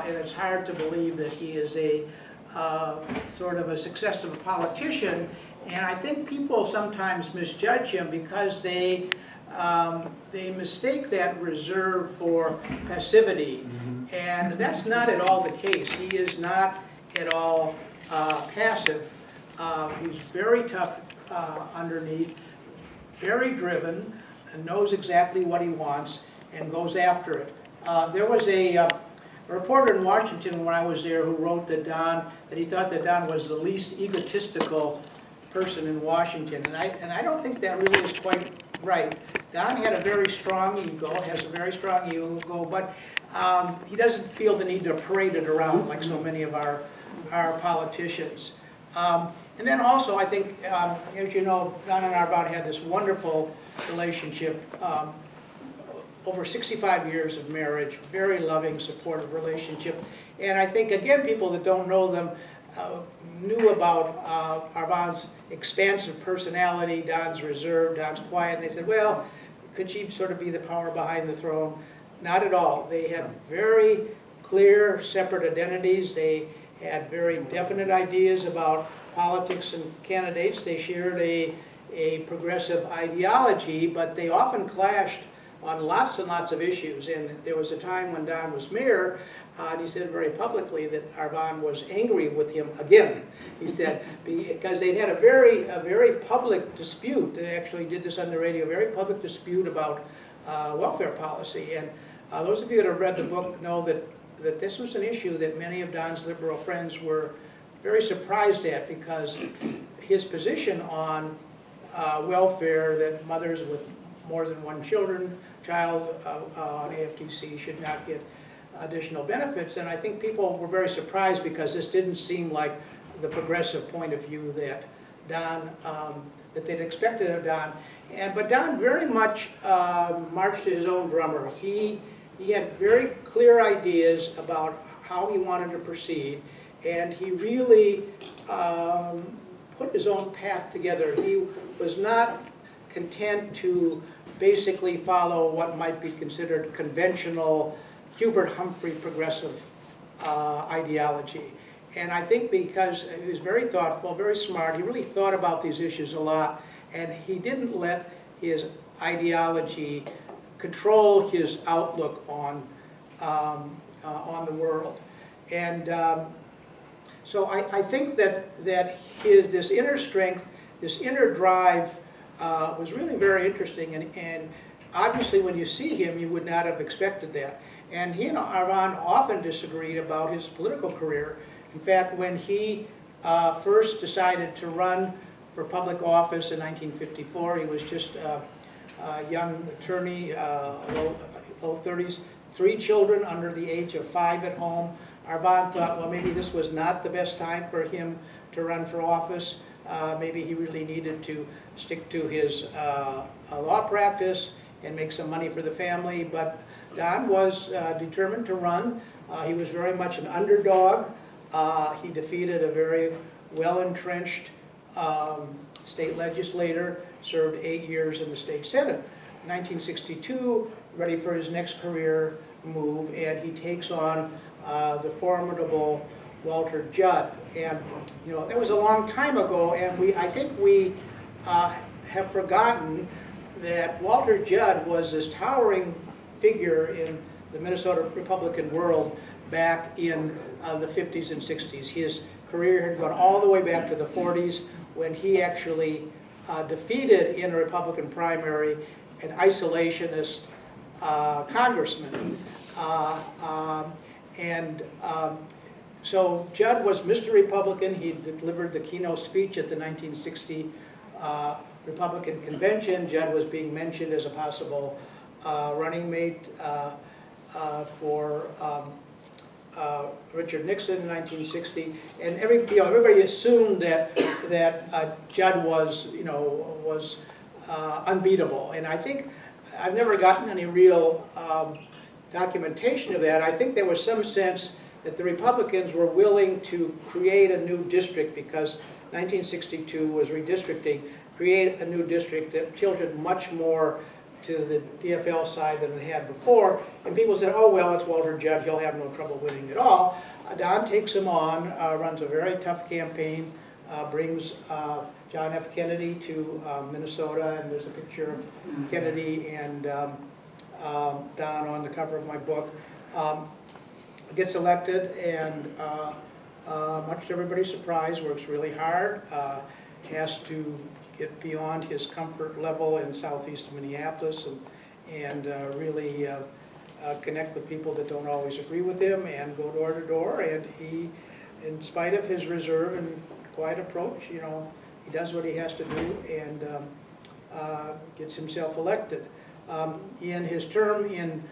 and it's hard to believe that he is a sort of a successful politician. And I think people sometimes misjudge him because they mistake that reserve for passivity. And that's not at all the case. He is not at all passive. He's very tough underneath, very driven, and knows exactly what he wants and goes after it. There was a reporter in Washington when I was there who wrote that he thought that Don was the least egotistical person in Washington, and I don't think that really is quite right. Don had a very strong ego, has a very strong ego, but he doesn't feel the need to parade it around like so many of our politicians. And then also, I think, as you know, Don and Arvon had this wonderful relationship, over 65 years of marriage, very loving, supportive relationship. And I think, again, people that don't know them knew about Arvon's expansive personality, Don's reserved, Don's quiet, and they said, well, could she sort of be the power behind the throne? Not at all. They had very clear, separate identities. They had very definite ideas about politics and candidates. They shared a progressive ideology, but they often clashed on lots and lots of issues. And there was a time when Don was mayor, and he said very publicly that Arvon was angry with him again. He said, because they'd had a very public dispute. They actually did this on the radio, a very public dispute about welfare policy. And those of you that have read the book know that this was an issue that many of Don's liberal friends were very surprised at, because his position on welfare, that mothers with more than one child on AFTC should not get additional benefits. And I think people were very surprised because this didn't seem like the progressive point of view that Don, that they'd expected of Don. But Don very much marched to his own drummer. He had very clear ideas about how he wanted to proceed, and he really put his own path together. He was not content to basically follow what might be considered conventional Hubert Humphrey progressive ideology. And I think because he was very thoughtful, very smart, he really thought about these issues a lot, and he didn't let his ideology control his outlook on the world. And so I think that this inner strength, this inner drive was really very interesting, and obviously when you see him, you would not have expected that. And he and Arvon often disagreed about his political career. In fact, when he first decided to run for public office in 1954, he was just a young attorney, low 30s, 3 children under the age of 5 at home. Arvon thought, well, maybe this was not the best time for him to run for office. Maybe he really needed to stick to his law practice and make some money for the family. But Don was determined to run. He was very much an underdog. He defeated a very well-entrenched state legislator, served 8 years in the state senate. In 1962, ready for his next career move, and he takes on the formidable Walter Judd. And you know, that was a long time ago, and I think we have forgotten that Walter Judd was this towering figure in the Minnesota Republican world back in the 50s and 60s. His career had gone all the way back to the 40s when he actually defeated in a Republican primary an isolationist congressman. So Judd was Mr. Republican. He delivered the keynote speech at the 1960 Republican convention. Judd was being mentioned as a possible running mate for Richard Nixon in 1960, and everybody assumed that Judd was unbeatable. And I think I've never gotten any real documentation of that. I think there was some sense that the Republicans were willing to create a new district, because 1962 was redistricting, create a new district that tilted much more to the DFL side than it had before, and people said, oh, well, it's Walter Judd, he'll have no trouble winning at all. Don takes him on, runs a very tough campaign, brings John F. Kennedy to Minnesota, and there's a picture of Kennedy and Don on the cover of my book. Gets elected, and much to everybody's surprise, works really hard, has to get beyond his comfort level in southeast Minneapolis and really connect with people that don't always agree with him and go door to door. And he, in spite of his reserve and quiet approach, you know, he does what he has to do and gets himself elected. In his term in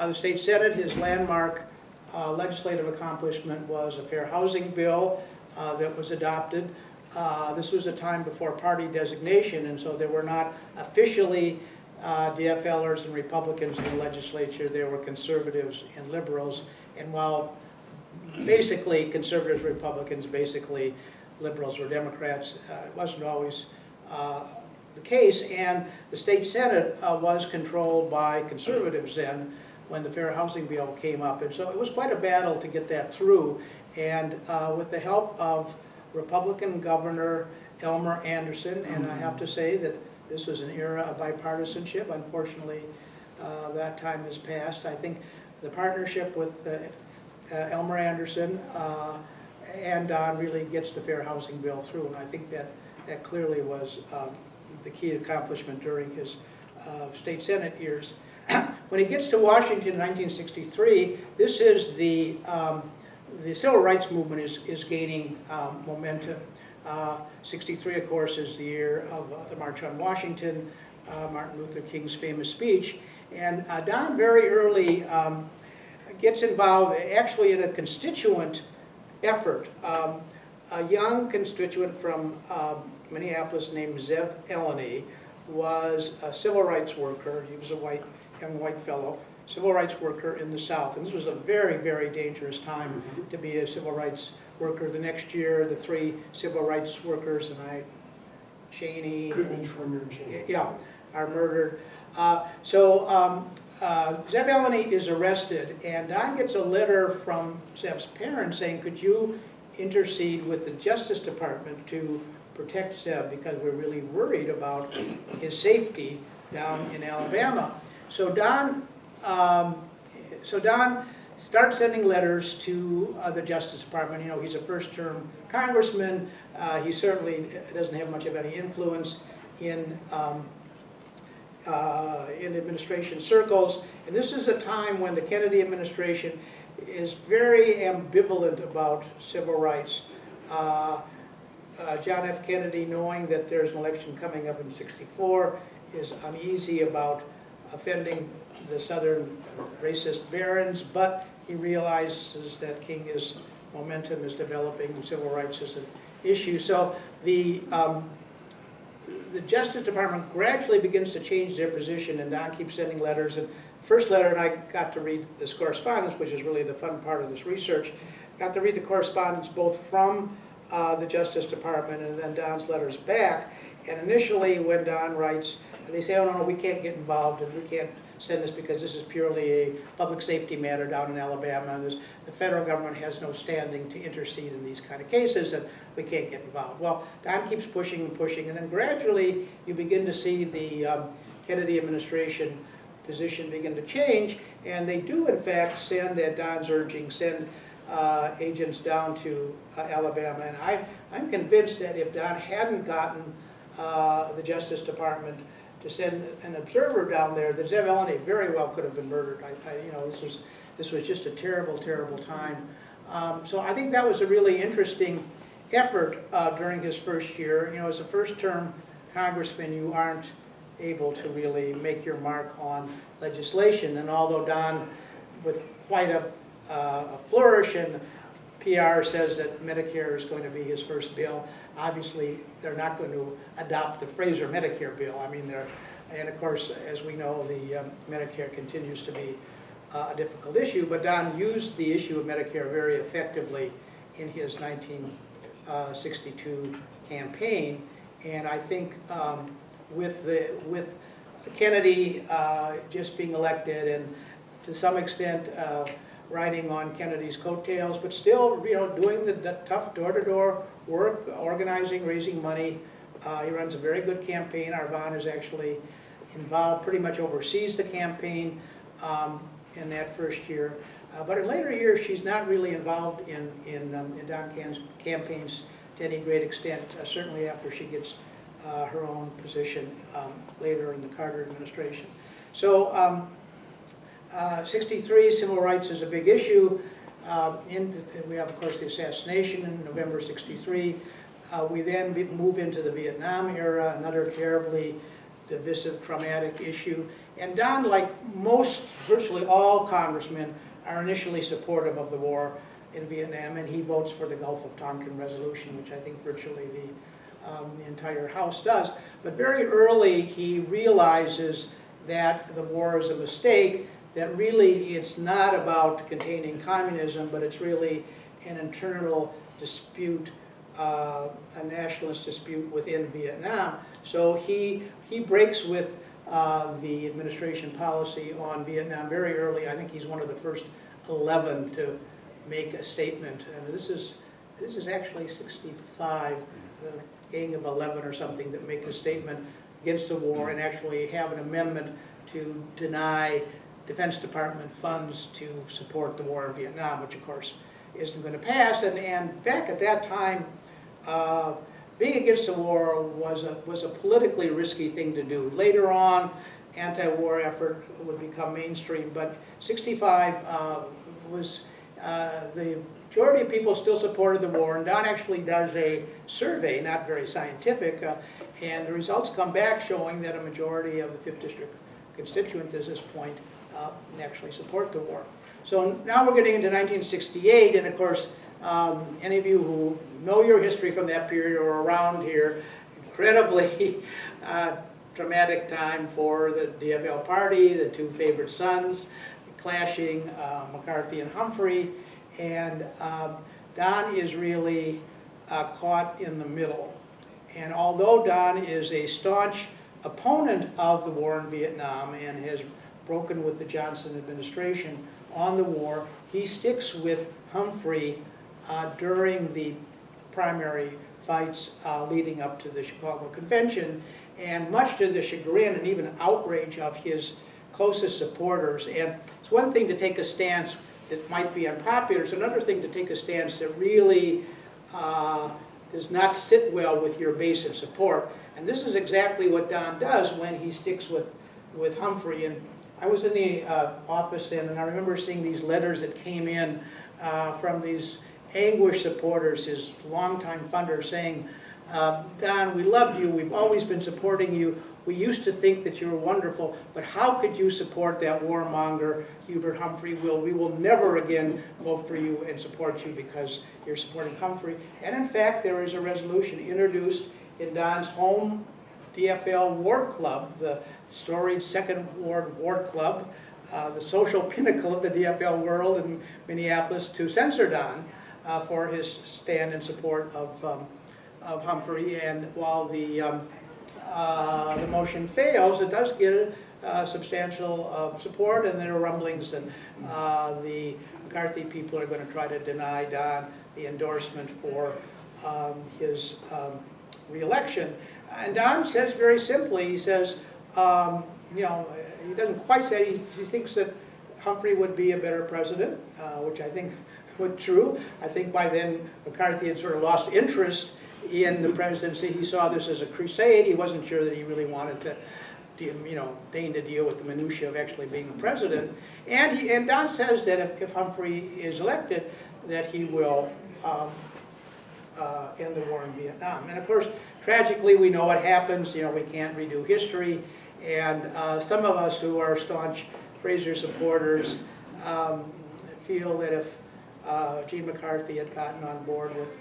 the state senate, his landmark legislative accomplishment was a fair housing bill that was adopted. This was a time before party designation, and so there were not officially DFLers and Republicans in the legislature. There were conservatives and liberals, and while basically conservatives, Republicans, basically liberals or Democrats, it wasn't always the case, and the state senate was controlled by conservatives then when the Fair Housing Bill came up, and so it was quite a battle to get that through. And with the help of Republican Governor Elmer Anderson, and I have to say that this was an era of bipartisanship. Unfortunately, that time has passed. I think the partnership with Elmer Anderson and Don really gets the Fair Housing Bill through, and I think that clearly was the key accomplishment during his state senate years. When he gets to Washington in 1963, this is the civil rights movement is gaining momentum. 63, of course, is the year of the March on Washington, Martin Luther King's famous speech. And Don very early gets involved actually in a constituent effort. A young constituent from Minneapolis named Zev Eleni was a civil rights worker. He was a young white fellow, civil rights worker in the South. And this was a very, very dangerous time to be a civil rights worker. The next year, the 3 civil rights workers, Cheney, yeah, are murdered. Zev Eleni is arrested, and Don gets a letter from Zev's parents saying, could you intercede with the Justice Department to protect Zev, because we're really worried about his safety down in Alabama. So Don starts sending letters to the Justice Department. You know, he's a first-term congressman. He certainly doesn't have much of any influence in administration circles. And this is a time when the Kennedy administration is very ambivalent about civil rights. John F. Kennedy, knowing that there's an election coming up in '64, is uneasy about offending the Southern racist barons, but he realizes that King's momentum is developing, civil rights as an issue. So the Justice Department gradually begins to change their position, and Don keeps sending letters. And the first letter, and I got to read this correspondence, which is really the fun part of this research, got to read the correspondence both from the Justice Department and then Don's letters back. And initially when Don writes, they say, oh no, we can't get involved and we can't send this because this is purely a public safety matter down in Alabama, and the federal government has no standing to intercede in these kind of cases, and we can't get involved. Well, Don keeps pushing and pushing, and then gradually you begin to see the Kennedy administration position begin to change, and they do in fact send, at Don's urging, send agents down to Alabama. And I'm convinced that if Don hadn't gotten the Justice Department to send an observer down there, that Zev Eleni very well could have been murdered. You know, this was just a terrible, terrible time. So I think that was a really interesting effort during his first year. You know, as a first-term congressman, you aren't able to really make your mark on legislation. And although Don, with quite a flourish, and PR says that Medicare is going to be his first bill, obviously they're not going to adopt the Fraser Medicare bill. I mean, and of course, as we know, the Medicare continues to be a difficult issue, but Don used the issue of Medicare very effectively in his 1962 campaign, and I think with Kennedy just being elected, and to some extent riding on Kennedy's coattails, but still, doing the tough door-to-door work, organizing, raising money. He runs a very good campaign. Arvon is actually involved, pretty much oversees the campaign in that first year. But in later years, she's not really involved in Don Can's campaigns to any great extent, certainly after she gets her own position later in the Carter administration. So 63, civil rights is a big issue. We have, of course, the assassination in November 63. We then move into the Vietnam era, another terribly divisive, traumatic issue. And Don, like virtually all congressmen, are initially supportive of the war in Vietnam, and he votes for the Gulf of Tonkin resolution, which I think virtually the entire House does. But very early, he realizes that the war is a mistake, that really it's not about containing communism, but it's really an internal dispute, a nationalist dispute within Vietnam. So he breaks with the administration policy on Vietnam very early. I think he's one of the first 11 to make a statement. And this is actually 65, the gang of 11 or something that make a statement against the war and actually have an amendment to deny Defense Department funds to support the war in Vietnam, which of course isn't going to pass. And back at that time, being against the war was a politically risky thing to do. Later on, anti-war effort would become mainstream, but 65 was the majority of people still supported the war. And Don actually does a survey, not very scientific, and the results come back showing that a majority of the 5th District constituents at this point actually support the war. So now we're getting into 1968, and of course, any of you who know your history from that period or around here, incredibly traumatic time for the DFL party, the two favorite sons, clashing, McCarthy and Humphrey, and Don is really caught in the middle. And although Don is a staunch opponent of the war in Vietnam and has broken with the Johnson administration on the war, he sticks with Humphrey during the primary fights leading up to the Chicago Convention, and much to the chagrin and even outrage of his closest supporters. And it's one thing to take a stance that might be unpopular, it's another thing to take a stance that really does not sit well with your base of support. And this is exactly what Don does when he sticks with Humphrey. And I was in the office then, and I remember seeing these letters that came in from these anguished supporters, his longtime funders, saying, Don, we loved you, we've always been supporting you, we used to think that you were wonderful, but how could you support that warmonger, Hubert Humphrey? We will never again vote for you and support you because you're supporting Humphrey. And in fact, there is a resolution introduced in Don's home DFL Ward Club, the storied Second Ward Ward Club, the social pinnacle of the DFL world in Minneapolis, to censor Don for his stand in support of Humphrey. And while the motion fails, it does get substantial support, and there are rumblings that the McCarthy people are going to try to deny Don the endorsement for his re-election. And Don says very simply, he says, he doesn't quite say, he thinks that Humphrey would be a better president, which I think was true. I think by then McCarthy had sort of lost interest in the presidency. He saw this as a crusade. He wasn't sure that he really wanted to, deign to deal with the minutiae of actually being a president. And Don says that if Humphrey is elected, that he will end the war in Vietnam. And of course, tragically, we know what happens. We can't redo history. And some of us who are staunch Fraser supporters feel that if Gene McCarthy had gotten on board with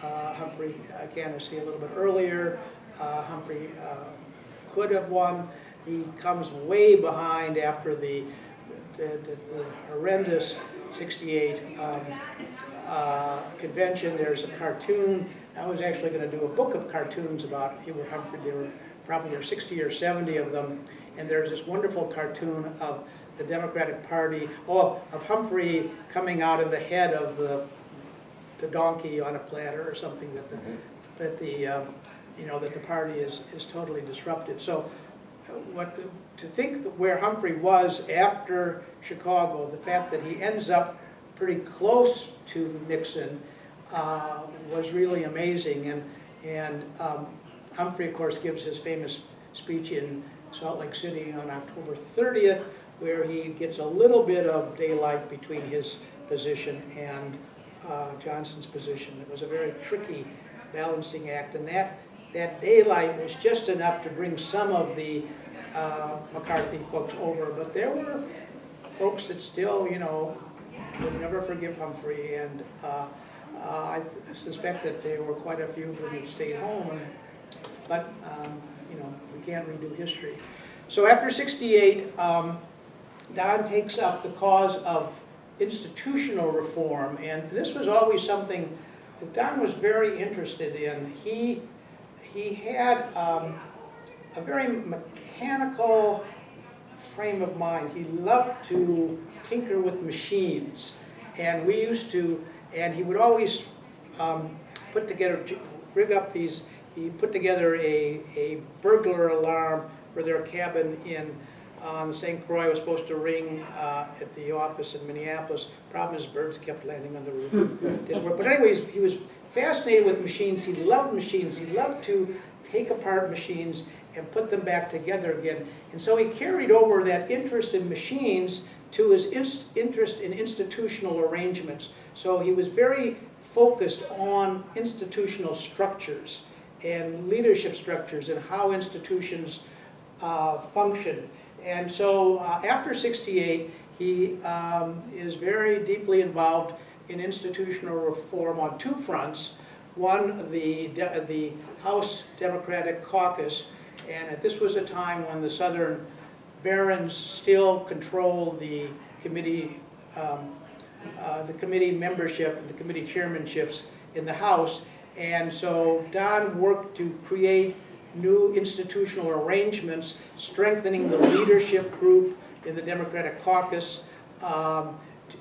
Humphrey candidacy a little bit earlier, Humphrey could have won. He comes way behind after the horrendous 68 convention. There's a cartoon. I was actually going to do a book of cartoons about Hubert Humphrey. There were probably 60 or 70 of them. and there's this wonderful cartoon of the Democratic Party, of Humphrey coming out of the head of the donkey on a platter or something, that the party is totally disrupted. So to think where Humphrey was after Chicago, the fact that he ends up pretty close to Nixon was really amazing. And Humphrey, of course, gives his famous speech in Salt Lake City on October 30th, where he gets a little bit of daylight between his position and Johnson's position. It was a very tricky balancing act, and that daylight was just enough to bring some of the McCarthy folks over, but there were folks that still, would never forgive Humphrey, and I suspect that there were quite a few who stayed home, but we can't redo history. So after '68, Don takes up the cause of institutional reform, and this was always something that Don was very interested in. He had a very mechanical frame of mind. He loved to tinker with machines, and he would always he put together a burglar alarm for their cabin on St. Croix. Was supposed to ring at the office in Minneapolis. Problem is, birds kept landing on the roof. Didn't work. But anyways, he was fascinated with machines. He loved machines. He loved to take apart machines and put them back together again. And so he carried over that interest in machines to his interest in institutional arrangements. So he was very focused on institutional structures and leadership structures and how institutions function. And so after '68, he is very deeply involved in institutional reform on two fronts. One, the House Democratic Caucus, and this was a time when the Southern barons still controlled the committee membership, the committee chairmanships in the House. And so Don worked to create new institutional arrangements, strengthening the leadership group in the Democratic Caucus,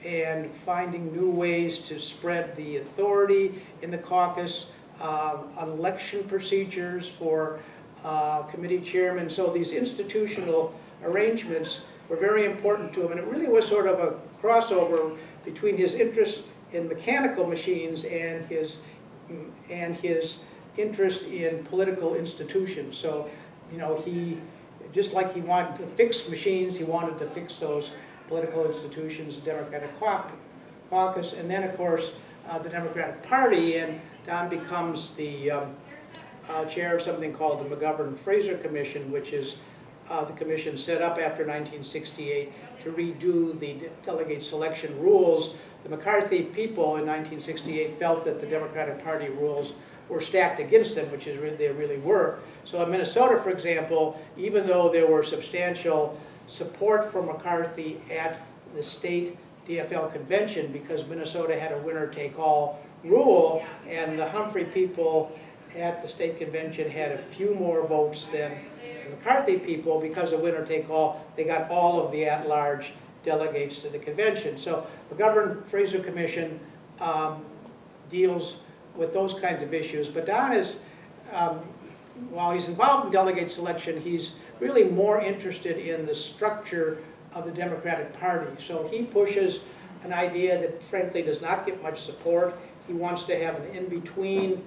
and finding new ways to spread the authority in the caucus, election procedures for committee chairmen. So these institutional arrangements were very important to him, and it really was sort of a crossover between his interest in mechanical machines and his interest in political institutions. So, he, just like he wanted to fix machines, he wanted to fix those political institutions, the Democratic Caucus, and then, of course, the Democratic Party, and Don becomes the chair of something called the McGovern-Fraser Commission, which is the commission set up after 1968 to redo the delegate selection rules. The McCarthy people in 1968 felt that the Democratic Party rules were stacked against them, which they really were. So in Minnesota, for example, even though there were substantial support for McCarthy at the state DFL convention, because Minnesota had a winner-take-all rule, and the Humphrey people at the state convention had a few more votes than the McCarthy people, because of winner-take-all, they got all of the at-large delegates to the convention. So the McGovern-Fraser Commission deals with those kinds of issues. But Don is, while he's involved in delegate selection, he's really more interested in the structure of the Democratic Party. So he pushes an idea that frankly does not get much support. He wants to have an in-between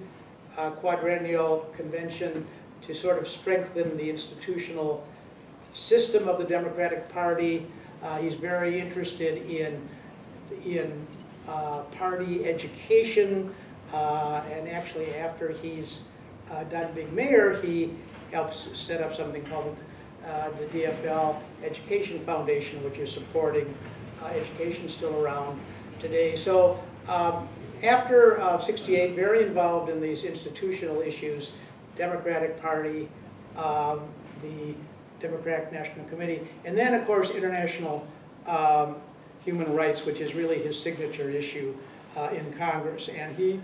quadrennial convention to sort of strengthen the institutional system of the Democratic Party. He's very interested in party education, and actually after he's done being mayor, he helps set up something called the DFL Education Foundation, which is supporting education still around today. So after '68, very involved in these institutional issues, Democratic Party, the Democratic National Committee, and then of course international human rights, which is really his signature issue in Congress. And he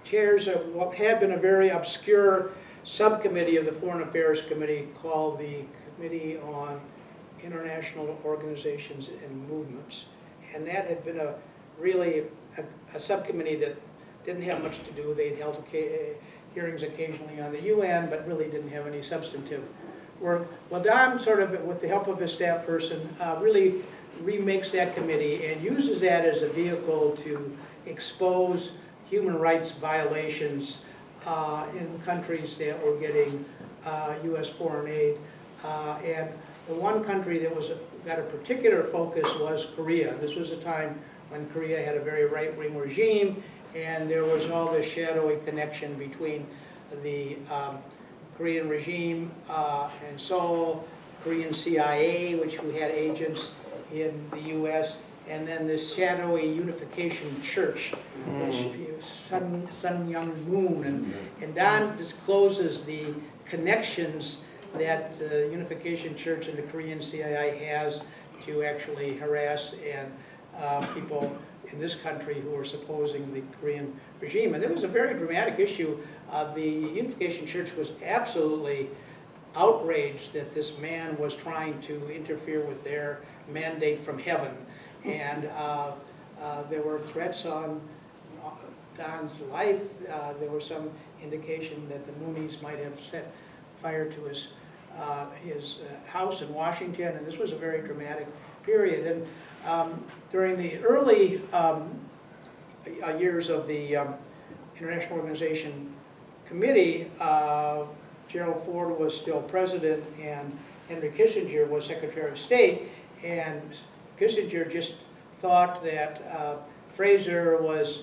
chairs what had been a very obscure subcommittee of the Foreign Affairs Committee called the Committee on International Organizations and Movements. And that had been really a subcommittee that didn't have much to do. They'd held hearings occasionally on the UN, but really didn't have any substantive work. Well, Don, sort of with the help of his staff person, really remakes that committee and uses that as a vehicle to expose human rights violations in countries that were getting U.S. foreign aid. And the one country that got a particular focus was Korea. This was a time when Korea had a very right-wing regime, and there was all this shadowy connection between the Korean regime and Seoul, Korean CIA, which we had agents in the U.S., and then this shadowy Unification Church, which Sun Myung Moon, and Don discloses the connections that the Unification Church and the Korean CIA has to actually harass and people in this country who are opposing the Korean regime. And it was a very dramatic issue. The Unification Church was absolutely outraged that this man was trying to interfere with their mandate from heaven. And there were threats on Don's life. There was some indication that the Moonies might have set fire to his house in Washington, and this was a very dramatic period. And during the early years of the International Organization Committee, Gerald Ford was still president, and Henry Kissinger was Secretary of State, and Kissinger just thought that Fraser was,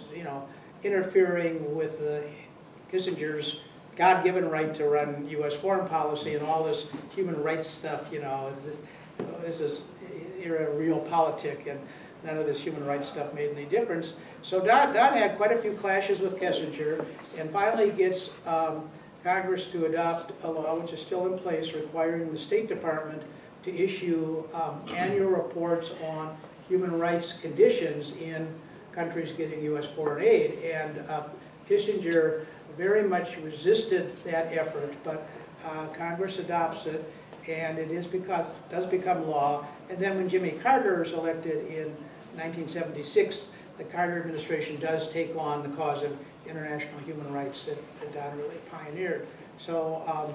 interfering with Kissinger's God-given right to run U.S. foreign policy and all this human rights stuff. This is realpolitik, and none of this human rights stuff made any difference. So Don had quite a few clashes with Kissinger, and finally gets Congress to adopt a law, which is still in place, requiring the State Department to issue annual reports on human rights conditions in countries getting U.S. foreign aid. And Kissinger very much resisted that effort, but Congress adopts it, and it does become law. And then when Jimmy Carter is elected in 1976, the Carter administration does take on the cause of international human rights that Don really pioneered. So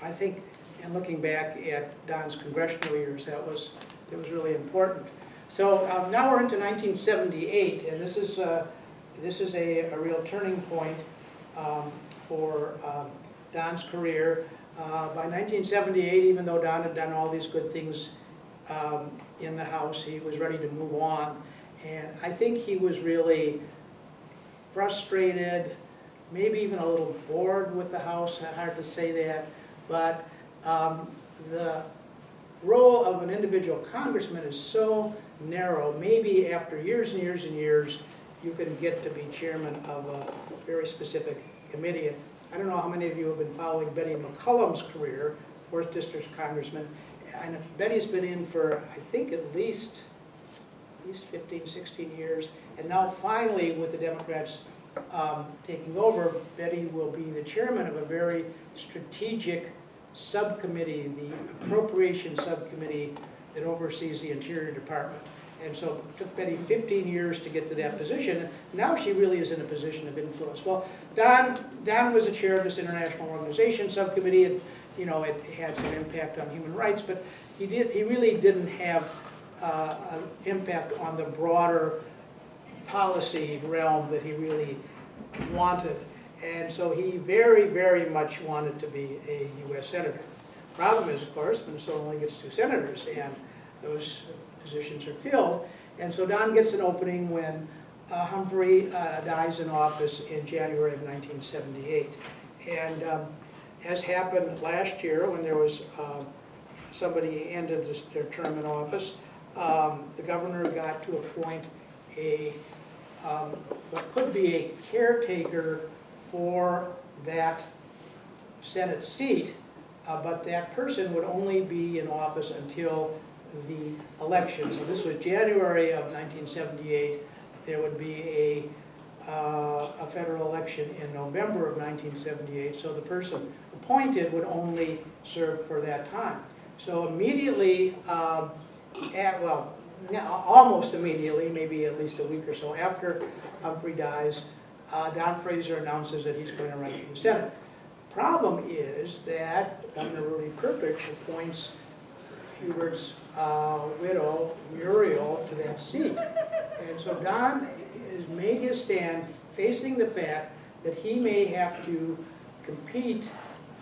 I think, in looking back at Don's congressional years, it was really important. So now we're into 1978, and this is a real turning point for Don's career. By 1978, even though Don had done all these good things in the House, he was ready to move on. And I think he was really frustrated, maybe even a little bored with the House, hard to say that, but the role of an individual congressman is so narrow. Maybe after years and years and years, you can get to be chairman of a very specific committee. And I don't know how many of you have been following Betty McCollum's career, 4th District Congressman. And Betty's been in for, I think, at least 15, 16 years. And now finally, with the Democrats taking over, Betty will be the chairman of a very strategic subcommittee, the Appropriation Subcommittee that oversees the Interior Department. And so it took Betty 15 years to get to that position. Now she really is in a position of influence. Well, Don was the chair of this International Organization Subcommittee, and it had some impact on human rights, but he really didn't have an impact on the broader policy realm that he really wanted. And so he very, very much wanted to be a U.S. Senator. Problem is, of course, Minnesota only gets 2 senators, and those positions are filled. And so Don gets an opening when Humphrey dies in office in January of 1978. And as happened last year when there was somebody ended their term in office, the governor got to appoint what could be a caretaker for that Senate seat, but that person would only be in office until the election. So this was January of 1978. There would be a a federal election in November of 1978, so the person appointed would only serve for that time. So immediately, well, almost immediately, maybe at least a week or so after Humphrey dies, Don Fraser announces that he's going to run for the Senate. Problem is that Governor Rudy Perpich appoints Hubert's widow, Muriel, to that seat. And so Don has made his stand facing the fact that he may have to compete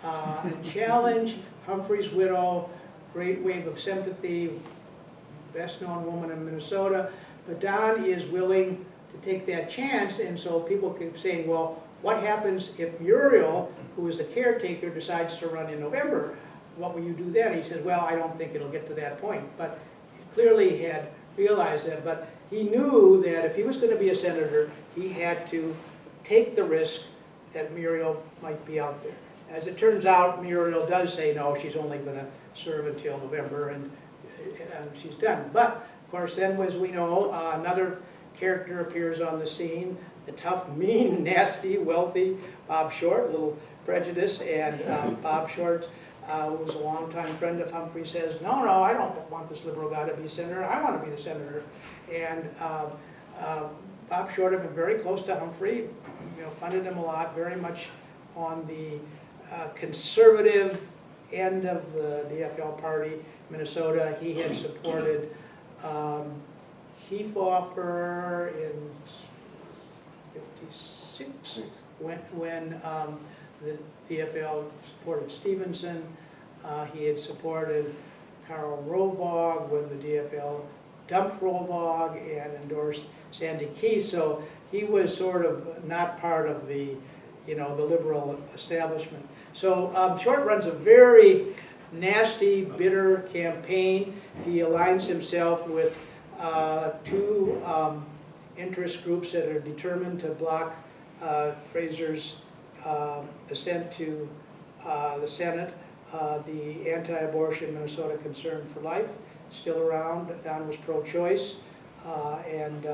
and challenge Humphrey's widow, great wave of sympathy, best known woman in Minnesota, but Don is willing to take that chance, and so people keep saying, well, what happens if Muriel, who is the caretaker, decides to run in November? What will you do then? He says, well, I don't think it'll get to that point, but he clearly had realized that, but he knew that if he was going to be a senator, he had to take the risk that Muriel might be out there. As it turns out, Muriel does say no, she's only going to serve until November, and she's done. But, of course, then, as we know, another character appears on the scene, the tough, mean, nasty, wealthy Bob Short, a little prejudice, and Bob Short, who was a longtime friend of Humphrey, says, no, I don't want this liberal guy to be senator, I want to be the senator. And Bob Short had been very close to Humphrey, funded him a lot, very much on the conservative end of the DFL party, Minnesota. He had supported Kefauver in '56 when the DFL supported Stevenson. He had supported Karl Rovog when the DFL dumped Rovog and endorsed Sandy Key. So he was sort of not part of the, the liberal establishment. So Short runs a very nasty, bitter campaign. He aligns himself with two interest groups that are determined to block Fraser's ascent to the Senate. The anti-abortion Minnesota Concern for Life, still around. Don was pro-choice, and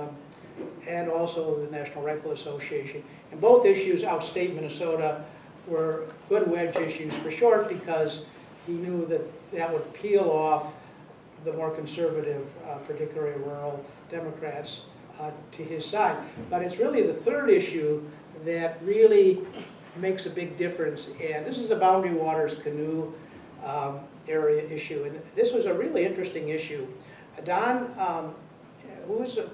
also the National Rifle Association. And both issues outstate Minnesota were good wedge issues for Short because he knew that that would peel off the more conservative, particularly rural Democrats, to his side. But it's really the third issue that really makes a big difference, and this is the Boundary Waters canoe area issue. And this was a really interesting issue. Don, who was a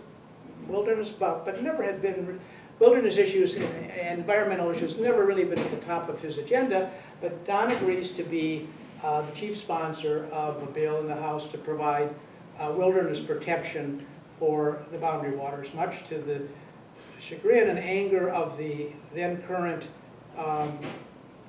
wilderness buff, but never had been, wilderness issues and environmental issues never really been at the top of his agenda, but Don agrees to be the chief sponsor of a bill in the House to provide wilderness protection for the Boundary Waters, much to the chagrin and anger of the then current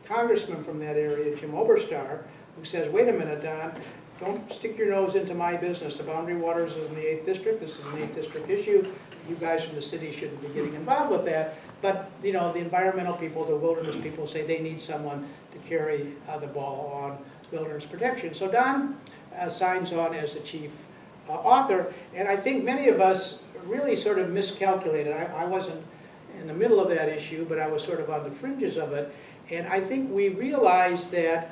congressman from that area, Jim Oberstar, who says, wait a minute, Don, don't stick your nose into my business. The Boundary Waters is in the 8th District. This is an 8th District issue. You guys from the city shouldn't be getting involved with that. But, the environmental people, the wilderness people say they need someone to carry the ball on wilderness protection. So Don signs on as the chief author, and I think many of us really sort of miscalculated. I wasn't in the middle of that issue, but I was sort of on the fringes of it, and I think we realized that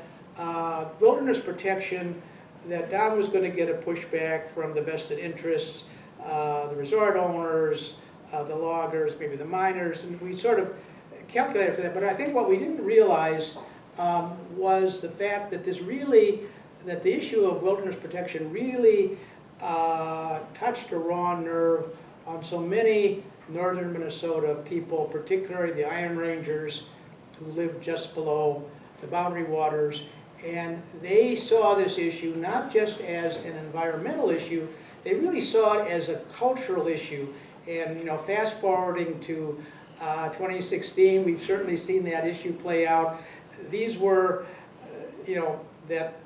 wilderness protection, that Don was going to get a pushback from the vested interests, the resort owners, the loggers, maybe the miners, and we sort of calculated for that. But I think what we didn't realize was the fact that that the issue of wilderness protection really touched a raw nerve on so many northern Minnesota people, particularly the Iron Rangers, who lived just below the Boundary Waters. And they saw this issue not just as an environmental issue, they really saw it as a cultural issue. And fast forwarding to 2016, we've certainly seen that issue play out. These were, that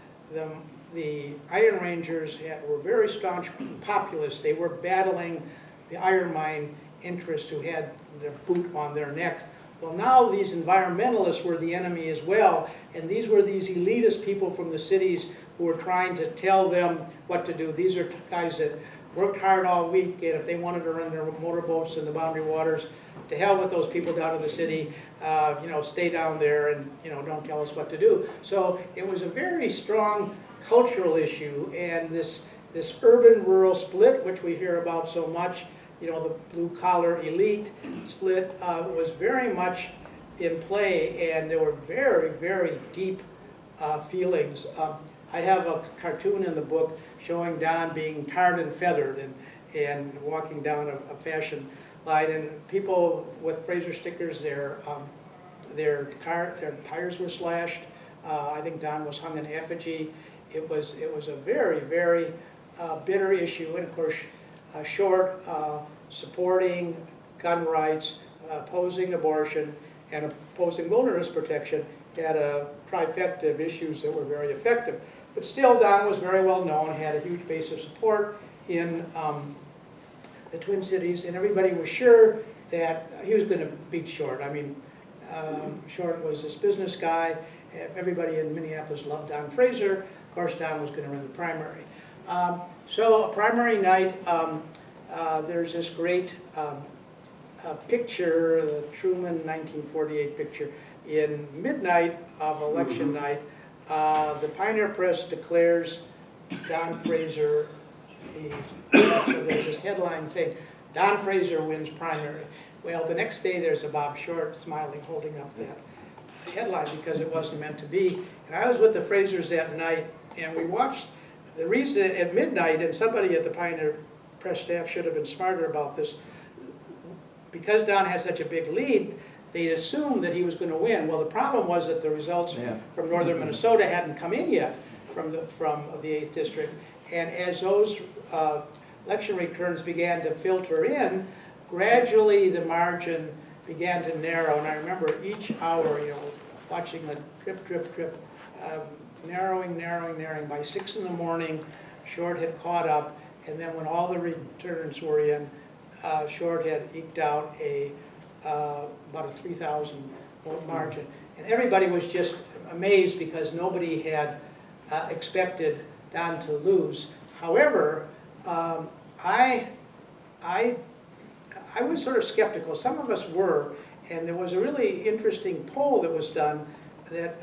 the Iron Rangers were very staunch populists. They were battling the iron mine interests who had their boot on their neck. Well, now these environmentalists were the enemy as well, and these were these elitist people from the cities who were trying to tell them what to do. These are guys that worked hard all week, and if they wanted to run their motorboats in the boundary waters, to hell with those people down in the city, you know, stay down there and, you know, don't tell us what to do. So it was a very strong cultural issue, and this urban-rural split, which we hear about so much, you know, the blue-collar elite split, was very much in play, and there were very, very deep feelings. I have a cartoon in the book showing Don being tarred and feathered and walking down a fashion line, and people with Fraser stickers, their tires were slashed. I think Don was hung in effigy. It was a very, very bitter issue, and of course, Short supporting gun rights, opposing abortion, and opposing wilderness protection had a trifecta of issues that were very effective. But still, Don was very well known, had a huge base of support in the Twin Cities, and everybody was sure that he was going to beat Short. I mean, Short was this business guy. Everybody in Minneapolis loved Don Fraser. Of course, Don was going to run the primary. So a primary night, there's this great picture, the Truman 1948 picture. In midnight of election night, the Pioneer Press declares Don Fraser, so there's this headline saying, Don Fraser wins primary. Well, the next day there's a Bob Short smiling, holding up that headline because it wasn't meant to be. And I was with the Frasers that night, and we watched the reason at midnight, and somebody at the Pioneer Press staff should have been smarter about this. Because Don had such a big lead, they assumed that he was going to win. Well, the problem was that the results from northern Minnesota hadn't come in yet from the 8th district. And as those election returns began to filter in, gradually the margin began to narrow. And I remember each hour, you know, watching the drip, drip, drip, narrowing, narrowing, narrowing. By 6 in the morning, Short had caught up. And then when all the returns were in, Short had eked out about a 3,000 vote margin. And everybody was just amazed because nobody had expected Don to lose. However, I was sort of skeptical. Some of us were, and there was a really interesting poll that was done that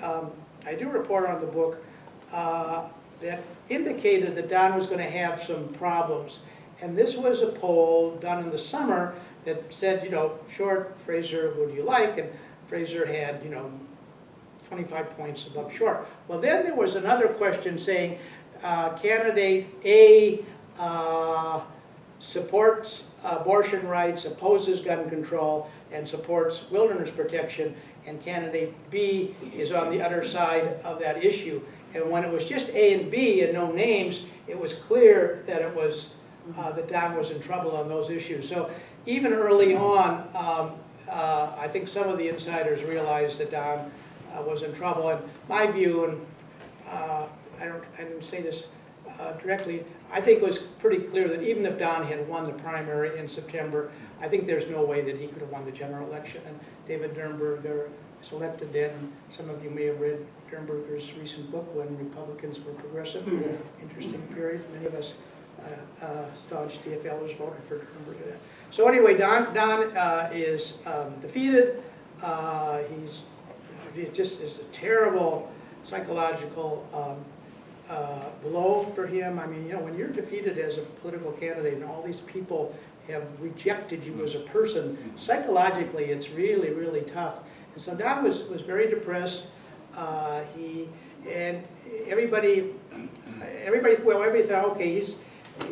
I do report on the book that indicated that Don was going to have some problems. And this was a poll done in the summer that said, you know, Short, Fraser, who do you like? And Fraser had, you know, 25 points above Short. Well, then there was another question saying, candidate A supports abortion rights, opposes gun control, and supports wilderness protection, and candidate B is on the other side of that issue. And when it was just A and B and no names, it was clear that it was that Don was in trouble on those issues. So even early on, I think some of the insiders realized that Don was in trouble. And my view, and I didn't say this directly, I think it was pretty clear that even if Don had won the primary in September, I think there's no way that he could have won the general election. And David Dernberger was elected then. Some of you may have read Dernberger's recent book, When Republicans Were Progressive. Interesting period. Many of us staunch DFLers voted for Dernberger. So anyway, Don is defeated. It just is a terrible psychological blow for him. I mean, you know, when you're defeated as a political candidate and all these people have rejected you as a person, psychologically it's really, really tough. And so Don was very depressed. And everybody thought, okay,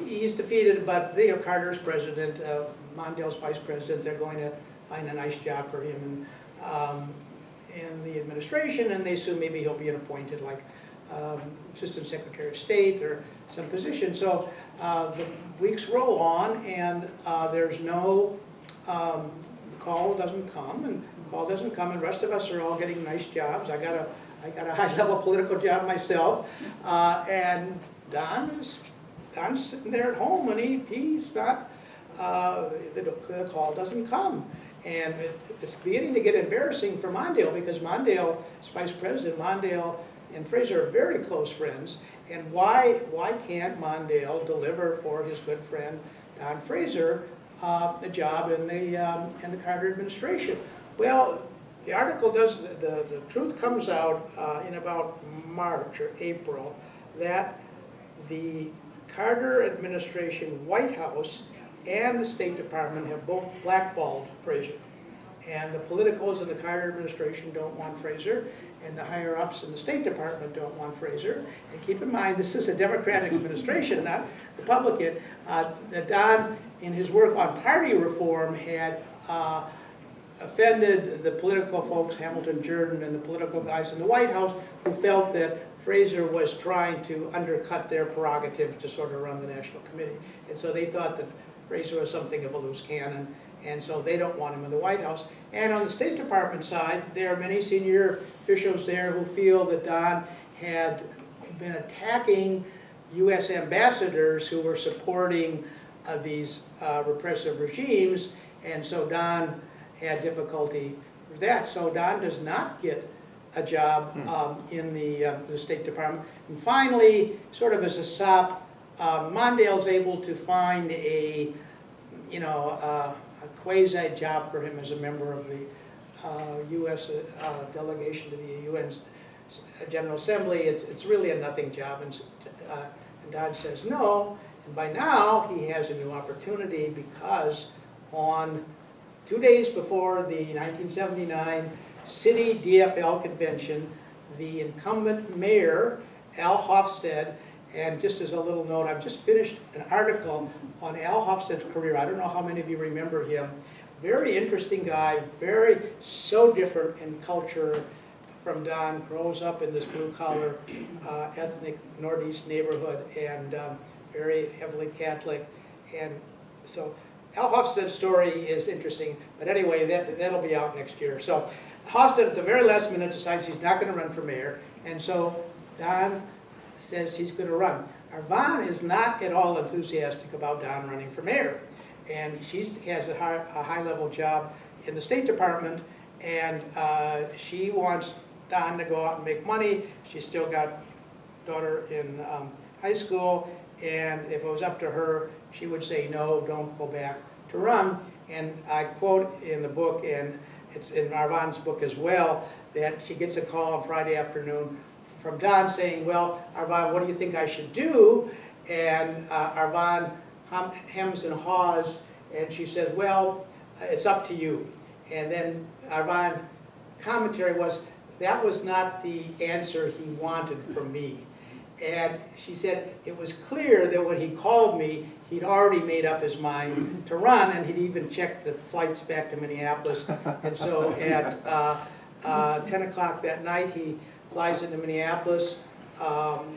he's defeated, but you know, Carter's president, Mondale's vice president. They're going to find a nice job for him in the administration, and they assume maybe he'll be appointed like Assistant Secretary of State or some position. So the weeks roll on, and there's no call doesn't come, and the rest of us are all getting nice jobs. I got a high-level political job myself, and Don's sitting there at home, and he's not. The call doesn't come. And it's beginning to get embarrassing for Mondale, because Mondale is vice president. Mondale and Fraser are very close friends, and why can't Mondale deliver for his good friend Don Fraser a job in the Carter administration? Well, the article does, the truth comes out in about March or April that the Carter administration White House and the State Department have both blackballed Fraser. And the politicals in the Carter administration don't want Fraser, and the higher-ups in the State Department don't want Fraser. And keep in mind, this is a Democratic administration, not Republican. Don, in his work on party reform, had offended the political folks, Hamilton Jordan and the political guys in the White House, who felt that Fraser was trying to undercut their prerogatives to sort of run the National Committee. And so they thought that Fraser was something of a loose cannon, and so they don't want him in the White House. And on the State Department side, there are many senior officials there who feel that Don had been attacking U.S. ambassadors who were supporting these repressive regimes, and so Don had difficulty with that. So Don does not get a job in the State Department. And finally, sort of as a sop, Mondale's able to find a quasi job for him as a member of the U.S. delegation to the UN General Assembly. It's really a nothing job, and Don says no. And by now, he has a new opportunity because on 2 days before the 1979 City DFL convention, the incumbent mayor, Al Hofstede, and just as a little note, I've just finished an article on Al Hofstede's career. I don't know how many of you remember him. Very interesting guy, so different in culture from Don. Grows up in this blue-collar, ethnic Northeast neighborhood, and very heavily Catholic. And so Al Hofstede's story is interesting, but anyway, that'll be out next year. So Hofstede, at the very last minute, decides he's not going to run for mayor, and so Don says he's going to run. Arvon is not at all enthusiastic about Don running for mayor, and she has a high-level job in the State Department, and she wants Don to go out and make money. She's still got a daughter in high school, and if it was up to her, she would say, no, don't go back to run. And I quote in the book, and it's in Arvon's book as well, that she gets a call on Friday afternoon from Don saying, well, Arvon, what do you think I should do? And Arvon hems and haws, and she says, well, it's up to you. And then Arvon's commentary was, that was not the answer he wanted from me. And she said, it was clear that when he called me, he'd already made up his mind to run, and he'd even checked the flights back to Minneapolis. And so at 10 o'clock that night, he flies into Minneapolis.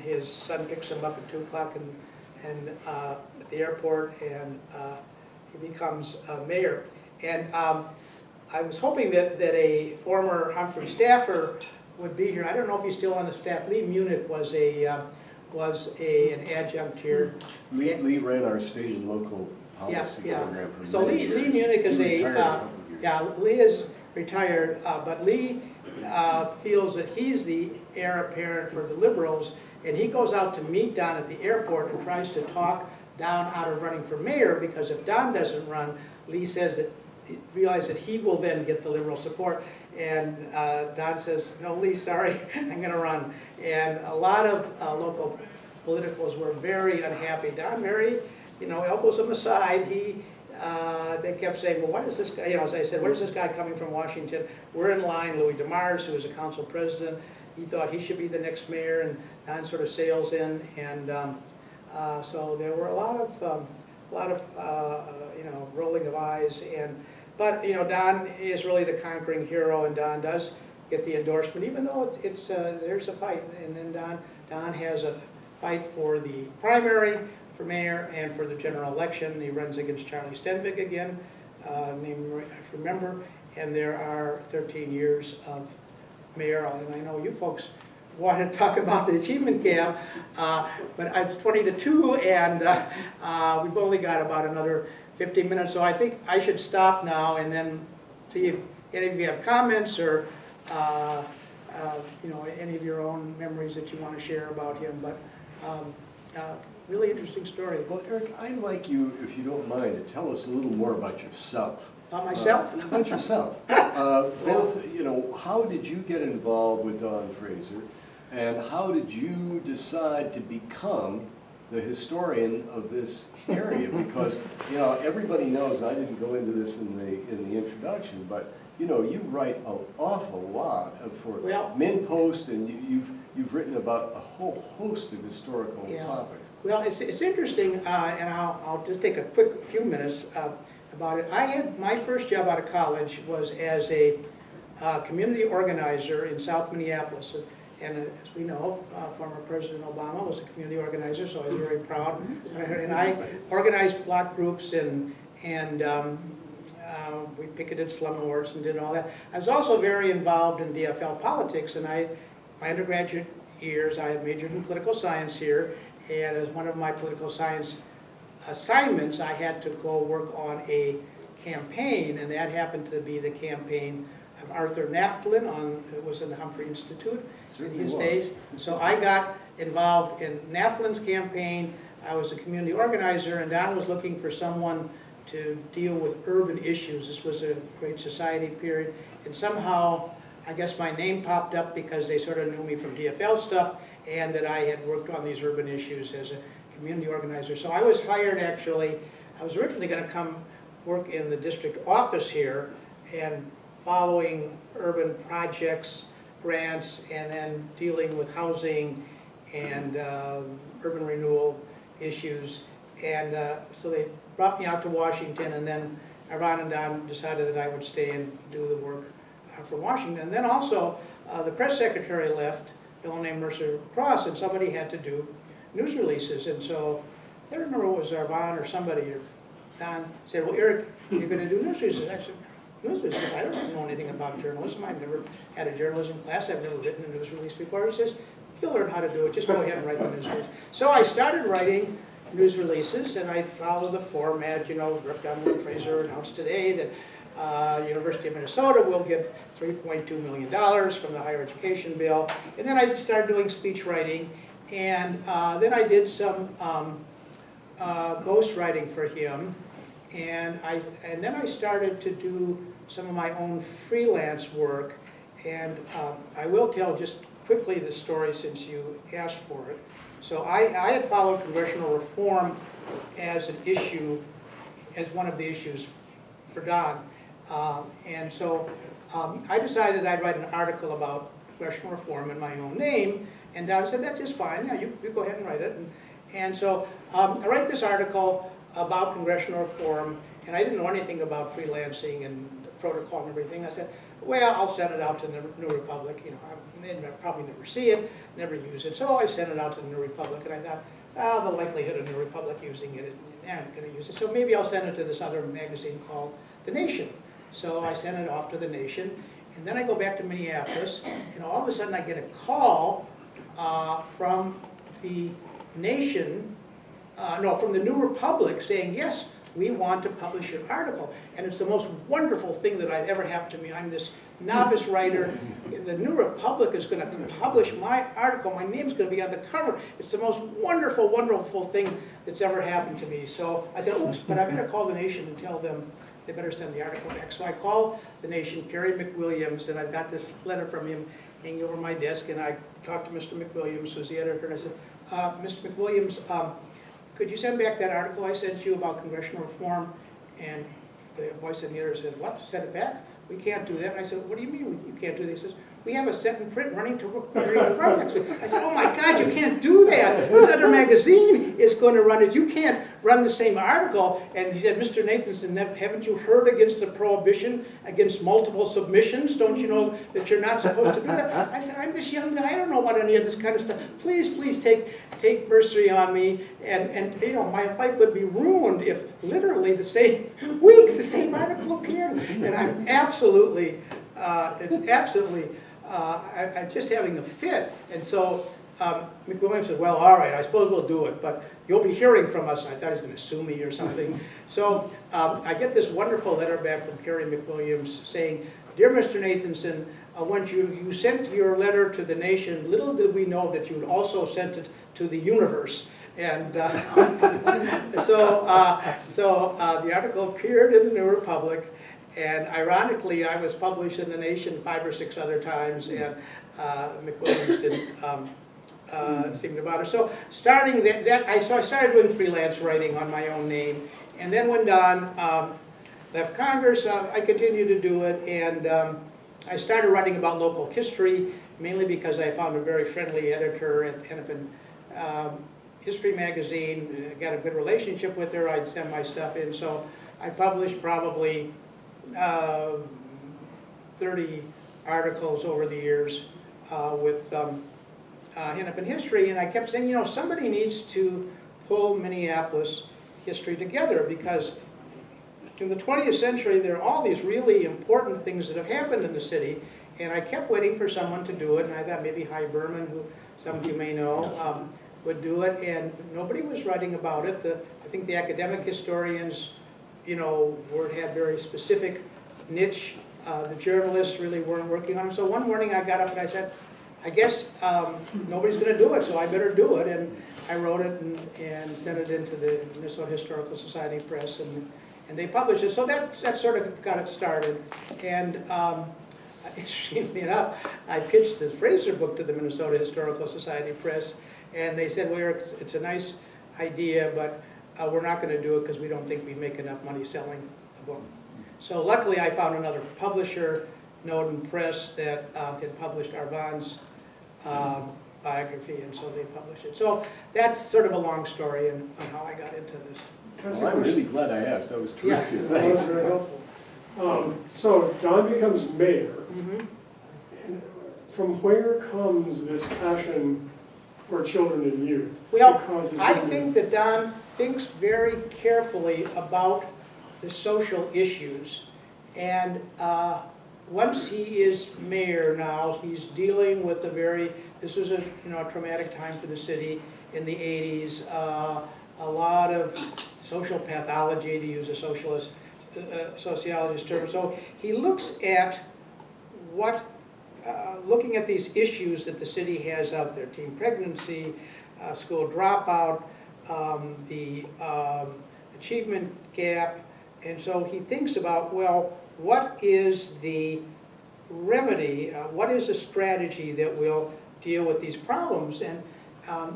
His son picks him up at 2 o'clock at the airport, and he becomes mayor. And I was hoping that a former Humphrey staffer would be here. I don't know if he's still on the staff. Lee Munich was an adjunct here. Lee ran our state and local policy program. So Lee Munich is Lee is retired, but Lee feels that he's the heir apparent for the Liberals, and he goes out to meet Don at the airport and tries to talk Don out of running for mayor, because if Don doesn't run, Lee says that he realizes that he will then get the Liberal support. And Don says, no, Lee, sorry, I'm going to run. And a lot of local politicals were very unhappy. Don elbows him aside. They kept saying, well, what is this guy, as I said, what is this guy coming from Washington? We're in line. Louis DeMars, who was a council president, he thought he should be the next mayor, and Don sort of sails in. And so there were a lot of rolling of eyes. But Don is really the conquering hero, and Don does get the endorsement, even though there's a fight. And then Don has a fight for the primary for mayor and for the general election. He runs against Charlie Stenvig again, name I remember. And there are 13 years of mayoral. And I know you folks want to talk about the achievement gap, but it's 20-2, and we've only got about another 15 minutes, so I think I should stop now and then see if any of you have comments or you know, any of your own memories that you want to share about him. But really interesting story. Well, Iric, I'd like you, if you don't mind, to tell us a little more about yourself. About myself? About yourself. Both, you know, how did you get involved with Don Fraser, and how did you decide to become the historian of this area? Because, you know, everybody knows, and I didn't go into this in the introduction, but, you know, you write an awful lot for Min Post, and you've written about a whole host of historical topics. Well, it's interesting, and I'll just take a quick few minutes about it. I had my first job out of college was as a community organizer in South Minneapolis. And as we know, former President Obama was a community organizer, so I was very proud. And I organized block groups and we picketed slumlords and did all that. I was also very involved in DFL politics, and my undergraduate years, I had majored in political science here, and as one of my political science assignments, I had to go work on a campaign, and that happened to be the campaign of Arthur Naftalin. It was in the Humphrey Institute in his days. So I got involved in Naftalin's campaign. I was a community organizer, and Don was looking for someone to deal with urban issues. This was a Great Society period, and somehow I guess my name popped up because they sort of knew me from DFL stuff, and that I had worked on these urban issues as a community organizer. So I was hired, actually. I was originally going to come work in the district office here and following urban projects, grants, and then dealing with housing and urban renewal issues. And so they brought me out to Washington, and then Ron and Don decided that I would stay and do the work for Washington. And then also, the press secretary left, a fellow named Mercer Cross, and somebody had to do news releases. And so I don't remember what was Ron or somebody, or Don said, well, Iric, you're going to do news releases. I said, news releases? I don't know anything about journalism. I've never had a journalism class. I've never written a news release before. He says, you'll learn how to do it. Just go ahead and write the news release. So I started writing news releases, and I followed the format, you know, Dr. Fraser announced today that University of Minnesota will get $3.2 million from the higher education bill. And then I started doing speech writing, and then I did some ghost writing for him, and then I started to do some of my own freelance work. And I will tell just quickly the story since you asked for it. So I had followed congressional reform as an issue, as one of the issues for Don. And so I decided I'd write an article about congressional reform in my own name, and Don said, that's just fine, yeah, you go ahead and write it. And so I write this article about congressional reform, and I didn't know anything about freelancing and the protocol and everything. I said, well, I'll send it out to the New Republic. You know, they'd probably never see it, never use it. So I sent it out to the New Republic, and I thought, the likelihood of New Republic using it, they're not going to use it. So maybe I'll send it to this other magazine called The Nation. So I sent it off to The Nation, and then I go back to Minneapolis, and all of a sudden I get a call from The Nation, from the New Republic, saying, yes, we want to publish your article. And it's the most wonderful thing that I've ever happened to me. I'm this novice writer. The New Republic is going to publish my article. My name's going to be on the cover. It's the most wonderful, wonderful thing that's ever happened to me. So I said, oops, but I better call The Nation and tell them they better send the article back. So I called The Nation, Kerry McWilliams, and I've got this letter from him hanging over my desk, and I talked to Mr. McWilliams, who's the editor, and I said, Mr. McWilliams, could you send back that article I sent you about congressional reform? And the voice in the editor said, what, send it back? We can't do that. And I said, what do you mean you can't do this? He says, we have a set in print running to run next week. I said, oh my God, you can't do that. This other magazine is going to run it. You can't run the same article. And he said, Mr. Nathanson, haven't you heard against the prohibition against multiple submissions? Don't you know that you're not supposed to do that? I said, I'm this young guy. I don't know about any of this kind of stuff. Please, please take mercy on me. And you know, my life would be ruined if literally the same week the same article appeared. And I'm absolutely, I'm just having a fit. And so McWilliams said, well, all right, I suppose we'll do it, but you'll be hearing from us. And I thought he was going to sue me or something. So I get this wonderful letter back from Carrie McWilliams saying, Dear Mr. Nathanson, when you sent your letter to the nation, little did we know that you had also sent it to the universe. And so the article appeared in the New Republic, and ironically, I was published in the Nation 5 or 6 other times, and McWilliams didn't seem to bother. So starting I started doing freelance writing on my own name, and then when Don left Congress, I continued to do it, and I started writing about local history, mainly because I found a very friendly editor at Hennepin History Magazine. I got a good relationship with her. I'd send my stuff in, so I published probably 30 articles over the years with Hennepin history, and I kept saying, you know, somebody needs to pull Minneapolis history together, because in the 20th century there are all these really important things that have happened in the city, and I kept waiting for someone to do it, and I thought maybe Hy Berman, who some of you may know, would do it, and nobody was writing about it. I think the academic historians, you know, had very specific niche. The journalists really weren't working on it. So one morning I got up and I said, I guess nobody's going to do it, so I better do it. And I wrote it and sent it into the Minnesota Historical Society Press, and they published it. So that sort of got it started. And interestingly enough, I pitched the Fraser book to the Minnesota Historical Society Press, and they said, well, it's a nice idea, but we're not going to do it because we don't think we'd make enough money selling the book. So luckily I found another publisher, Snowden Press, that had published Arvon's biography, and so they published it. So that's sort of a long story on how I got into this. Well, I'm really glad I asked. That was terrific. Yeah. That was very helpful. So Don becomes mayor. Mm-hmm. And from where comes this passion for children and youth? Well, I think that Don thinks very carefully about the social issues, and once he is mayor now, he's dealing with this was a traumatic time for the city in the 80s, a lot of social pathology, to use a sociologist term. So he looks at looking at these issues that the city has out there: teen pregnancy, school dropout, the achievement gap. And so he thinks about, well, what is the remedy, what is a strategy that will deal with these problems? And I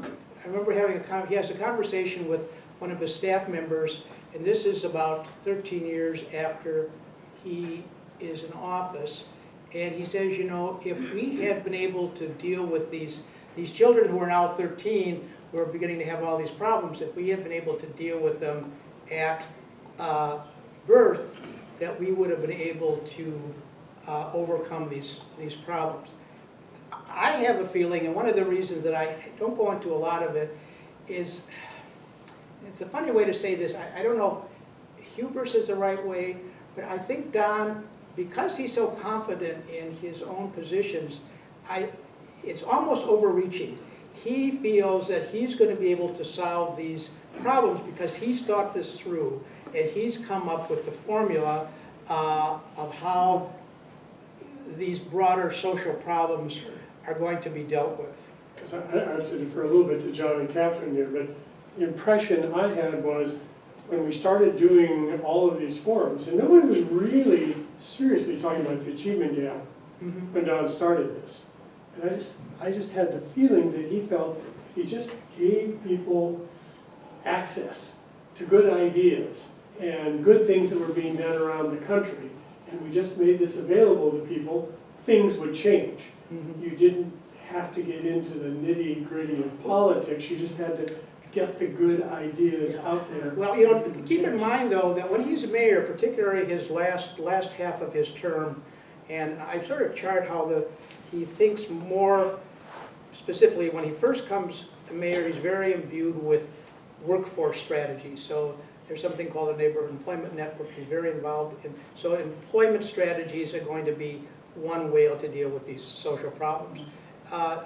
remember he has a conversation with one of his staff members, and this is about 13 years after he is in office, and he says, you know, if we had been able to deal with these children who are now 13, who are beginning to have all these problems, if we had been able to deal with them at birth, that we would have been able to overcome these problems. I have a feeling, and one of the reasons that I don't go into a lot of it is, it's a funny way to say this, I don't know if hubris is the right way, but I think Don, because he's so confident in his own positions, it's almost overreaching. He feels that he's going to be able to solve these problems because he's thought this through, and he's come up with the formula of how these broader social problems are going to be dealt with. Because I have to defer a little bit to John and Catherine here, but the impression I had was when we started doing all of these forums, and nobody was really seriously talking about the achievement gap when Don started this. And I just had the feeling that he felt if he just gave people access to good ideas and good things that were being done around the country, and we just made this available to people, things would change. You didn't have to get into the nitty-gritty of politics, you just had to get the good ideas out there. Well, you know, keep in mind though that when he's mayor, particularly his last half of his term, and I sort of chart how he thinks more specifically when he first comes to mayor, he's very imbued with workforce strategy. So there's something called a neighborhood employment network. He's very involved in. So employment strategies are going to be one way to deal with these social problems.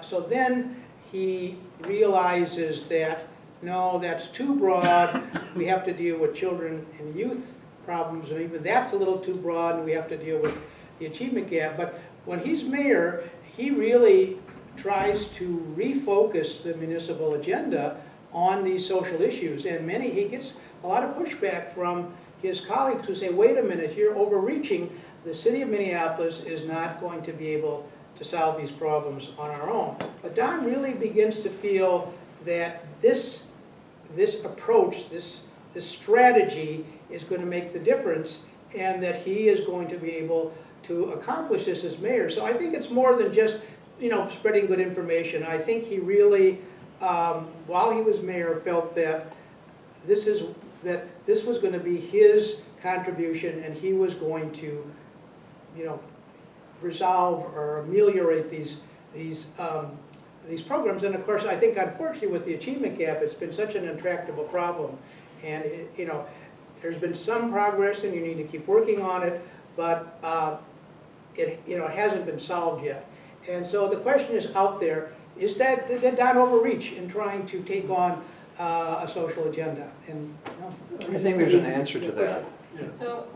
So then he realizes that, no, that's too broad, we have to deal with children and youth problems, and even that's a little too broad, and we have to deal with the achievement gap. But when he's mayor, he really tries to refocus the municipal agenda on these social issues, and he gets a lot of pushback from his colleagues who say, wait a minute, you're overreaching. The city of Minneapolis is not going to be able to solve these problems on our own. But Don really begins to feel that this approach, this strategy is going to make the difference, and that he is going to be able to accomplish this as mayor. So I think it's more than just, spreading good information. I think he really, while he was mayor, felt that this was going to be his contribution, and he was going to, resolve or ameliorate these programs. And of course, I think unfortunately with the achievement gap, it's been such an intractable problem. And there's been some progress, and you need to keep working on it, but it hasn't been solved yet. And so the question is out there: did Don overreach in trying to take on a social agenda? And I think there's an answer to that. Yeah. So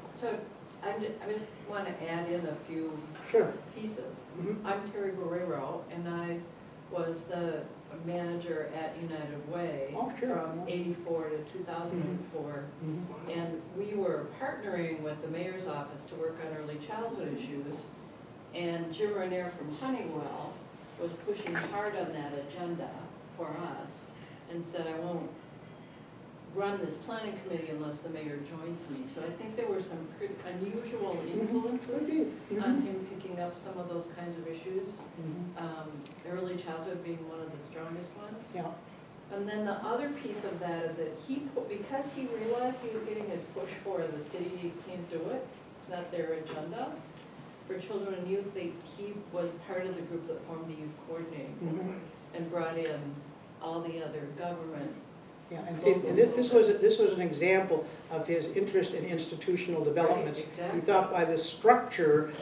I just want to add in a few pieces. Mm-hmm. I'm Terry Barrero, and I was the manager at United Way from '84 to 2004. Mm-hmm. And we were partnering with the mayor's office to work on early childhood issues. And Jim Renier from Honeywell was pushing hard on that agenda for us and said, I won't run this planning committee unless the mayor joins me. So I think there were some pretty unusual influences on him picking up some of those kinds of issues. Early childhood being one of the strongest ones. Yeah. And then the other piece of that is that because he realized he was getting his push for the city can't do it, it's not their agenda. For children and youth, he was part of the group that formed the youth coordinating board and brought in all the other government. Yeah, and see, this was an example of his interest in institutional developments. Right, exactly. He thought by the structure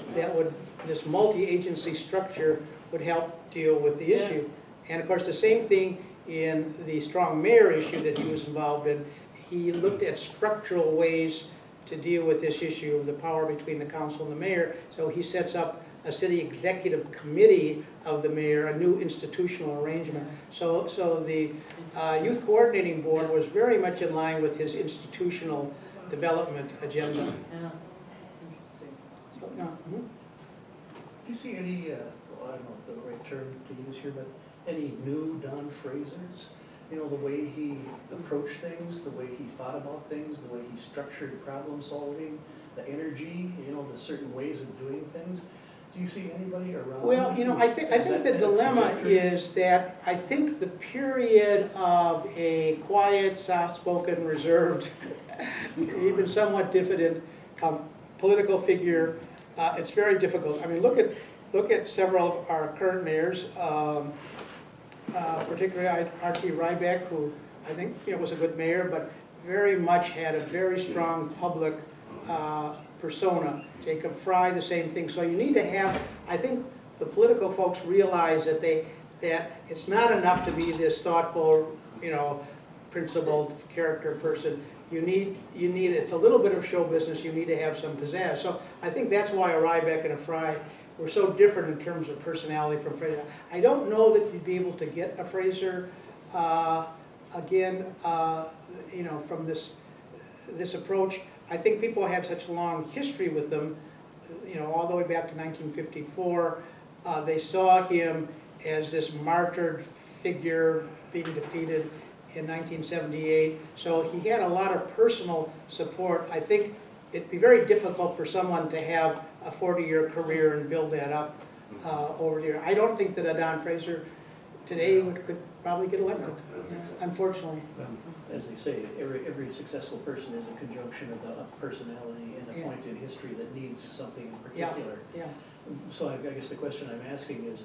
this multi-agency structure would help deal with the issue. And of course, the same thing in the strong mayor issue that he was involved in. He looked at structural ways to deal with this issue of the power between the council and the mayor. So he sets up a city executive committee of the mayor, a new institutional arrangement. So the youth coordinating board was very much in line with his institutional development agenda. Yeah, interesting. So, no. Do you see any, well, I don't know if the right term to use here, but any new Don Frasers? The way he approached things, the way he thought about things, the way he structured problem solving, the energy, the certain ways of doing things. Do you see anybody around? Well, I think the dilemma is that I think the period of a quiet, soft-spoken, reserved, even somewhat diffident political figure, it's very difficult. I mean, look at several of our current mayors, particularly R.T. Ryback, who I think was a good mayor, but very much had a very strong public persona. Jacob Fry, the same thing. So you need to have, I think the political folks realize that it's not enough to be this thoughtful, principled character person. You need, it's a little bit of show business, you need to have some pizzazz. So I think that's why a Ryback and a Fry were so different in terms of personality from Fraser. I don't know that you'd be able to get a Fraser again, from this approach. I think people had such a long history with them, all the way back to 1954. They saw him as this martyred figure being defeated in 1978. So he had a lot of personal support. I think it'd be very difficult for someone to have a 40-year career and build that up over the year. I don't think that a Don Fraser today could probably get elected, unfortunately. As they say, every successful person is a conjunction of a personality and a point in history that needs something in particular. Yeah. So I guess the question I'm asking is,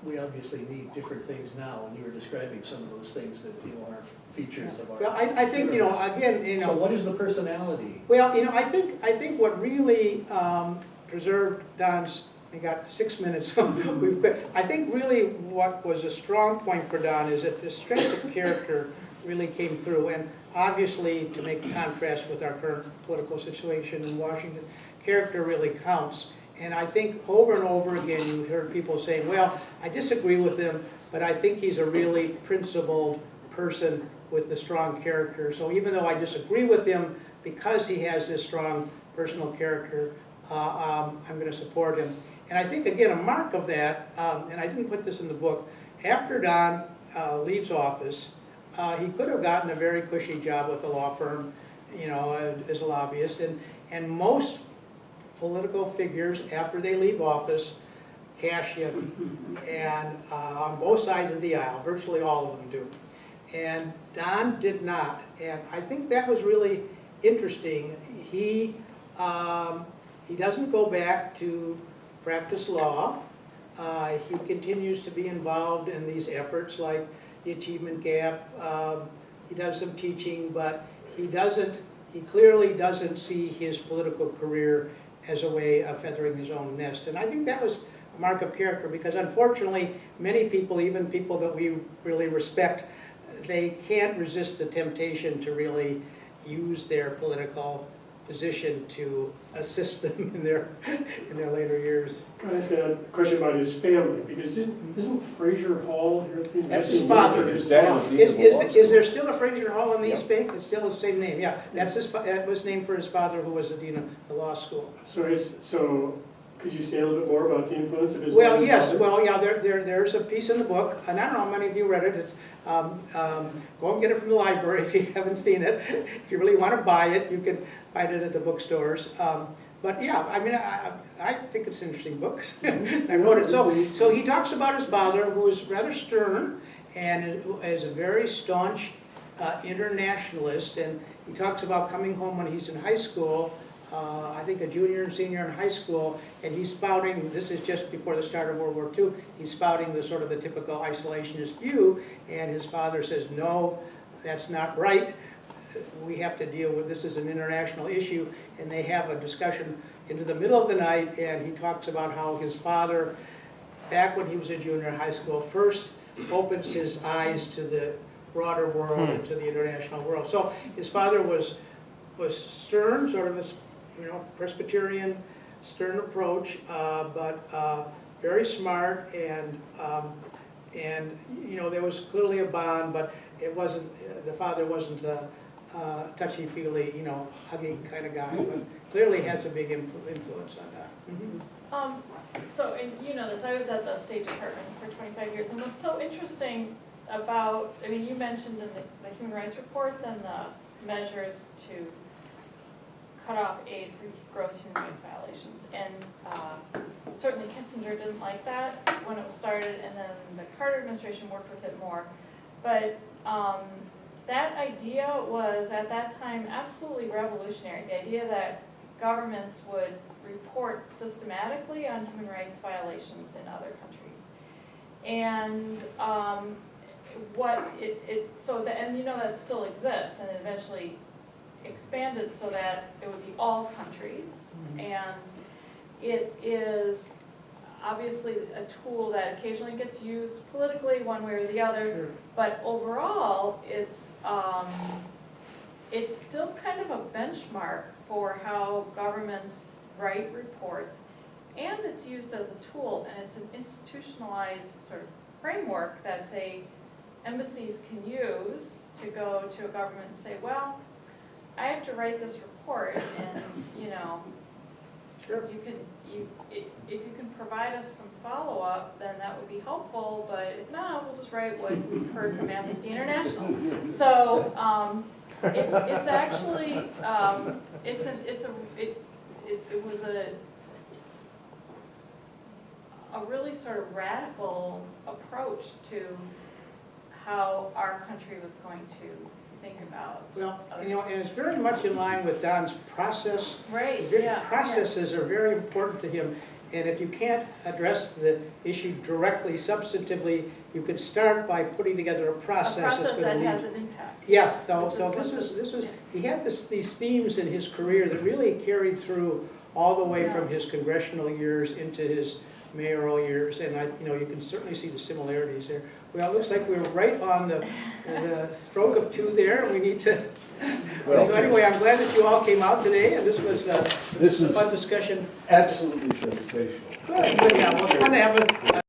we obviously need different things now, and you were describing some of those things that are features of our. Well, I think again. So what is the personality? Well, I think what really preserved Don's we got 6 minutes. I think really what was a strong point for Don is that the strength of character really came through. And obviously, to make contrast with our current political situation in Washington, character really counts. And I think over and over again, you heard people say, well, I disagree with him, but I think he's a really principled person with a strong character. So even though I disagree with him, because he has this strong personal character, I'm going to support him. And I think, again, a mark of that, and I didn't put this in the book, after Don leaves office, he could have gotten a very cushy job with a law firm, you know, as a lobbyist. And most political figures, after they leave office, cash in, and on both sides of the aisle, virtually all of them do. And Don did not, and I think that was really interesting. He doesn't go back to practice law. He continues to be involved in these efforts like the Achievement Gap. He does some teaching, but he clearly doesn't see his political career as a way of feathering his own nest. And I think that was a mark of character, because unfortunately, many people, even people that we really respect, they can't resist the temptation to really use their political position to assist them in their later years. Can I ask a question about his family? Because isn't Fraser Hall here at the That's his University? father. His dad was Is there still a Fraser Hall in the East Bay? It's still the same name, yeah. That was named for his father, who was the dean of the law school. So could you say a little bit more about the influence of his Well, mother? yes, well, yeah, there's a piece in the book, and I don't know how many of you read it. It's, go and get it from the library if you haven't seen it. If you really want to buy it, you can find it at the bookstores. But yeah, I mean, I think it's an interesting book. I wrote it. So he talks about his father, who is rather stern and is a very staunch internationalist. And he talks about coming home when he's in high school, I think a junior and senior in high school, and he's spouting, this is just before the start of World War II, he's spouting the sort of the typical isolationist view, and his father says, no, that's not right. We have to deal with this as an international issue, and they have a discussion into the middle of the night, and he talks about how his father, back when he was a junior in high school, first opens his eyes to the broader world and to the international world. So his father was stern, sort of a, you know, Presbyterian, stern approach, but very smart, and you know, there was clearly a bond, but it wasn't, the father wasn't touchy-feely, you know, hugging kind of guy, but clearly has a big influence on that. Mm-hmm. So, and you know this, I was at the State Department for 25 years, and what's so interesting about, I mean, you mentioned in the human rights reports and the measures to cut off aid for gross human rights violations, and certainly Kissinger didn't like that when it was started, and then the Carter administration worked with it more, but that idea was at that time absolutely revolutionary, the idea that governments would report systematically on human rights violations in other countries. And and you know that still exists, and it eventually expanded so that it would be all countries. And it is obviously a tool that occasionally gets used politically one way or the other, Sure. but overall it's still kind of a benchmark for how governments write reports, and it's used as a tool, and it's an institutionalized sort of framework that, say, embassies can use to go to a government and say, well, I have to write this report, and you know, Sure. if you can provide us some follow-up, then that would be helpful, but if not, we'll just write what we've heard from Amnesty International. So it's actually it was a really sort of radical approach to how our country was going to think about. Well, you know, and it's very much in line with Don's process. Right, Very- yeah. Processes are very important to him, and if you can't address the issue directly, substantively, you could start by putting together a process A that's process going to that lead. has an impact. Yes, so Which is so what this was yeah. he had these themes in his career that really carried through all the way from his congressional years into his mayoral years, and you can certainly see the similarities there. Well, it looks like we're right on the stroke of 2 there, and we need to, Well, so anyway, I'm glad that you all came out today, and this was This a was fun discussion. absolutely sensational. Good, yeah, well, it's fun to have a